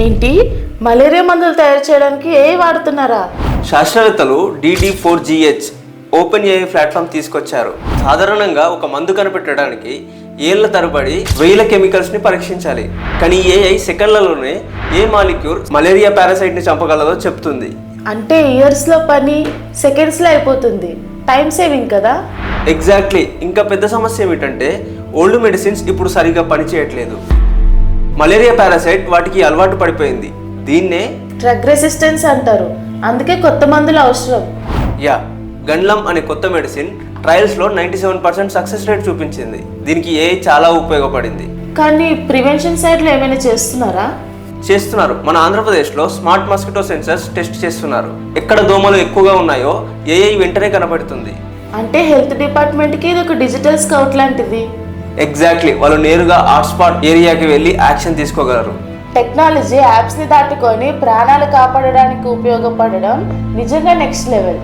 ఏంటి, మలేరియా మందులు తయారు చేయడానికి ఏ వాడుతున్నారా? శాస్త్రవేత్తలు DD4GH ఓపెన్ ఏఐ ప్లాట్ఫామ్ తీసుకొచ్చారు. సాధారణంగా ఒక మందు కనిపెట్టడానికి ఏళ్ల తరబడి వేల కెమికల్స్ని పరీక్షించాలి. కానీ ఏఐ సెకండ్లలోనే ఏ మాలిక్యూల్ మలేరియా పారాసైట్ని చంపగలదో చెప్తుంది. అంటే ఇయర్స్లో పని సెకండ్స్లో అయిపోతుంది. టైం సేవింగ్ కదా. ఎగ్జాక్ట్లీ. ఇంకా పెద్ద సమస్య ఏమిటంటే ఓల్డ్ మెడిసిన్స్ ఇప్పుడు సరిగ్గా పనిచేయట్లేదు. మలేరియా పారాసైట్ వాటికి అలవాటు పడిపోయింది. దీన్నే డ్రగ్ రెసిస్టెన్స్ అంటారు. అందుకే కొత్త మందులు అవసరం. గండ్లం అనే కొత్త మెడిసిన్ ట్రయల్స్లో 97% సక్సెస్ రేట్ చూపించింది. దీనికి ఏఐ చాలా ఉపయోగపడింది. కానీ ప్రివెన్షన్ సైడ్లో ఏమైనా చేస్తున్నారా? చేస్తున్నారు. మన ఆంధ్రప్రదేశ్లో స్మార్ట్ మస్కిటో సెన్సర్స్ టెస్ట్ చేస్తున్నారు. ఎక్కడ దోమలు ఎక్కువగా ఉన్నాయో ఏఐ వెంటనే కనబడుతుంది. అంటే హెల్త్ డిపార్ట్మెంట్కి ఇది ఒక డిజిటల్ స్కౌట్ లాంటిది. ఎగ్జాక్ట్లీ. వాళ్ళు నేరుగా హాట్స్పాట్ ఏరియాకి వెళ్ళి యాక్షన్ తీసుకోగలరు. టెక్నాలజీ యాప్స్ని దాటుకొని ప్రాణాలు కాపాడడానికి ఉపయోగపడడం నిజంగా నెక్స్ట్ లెవెల్.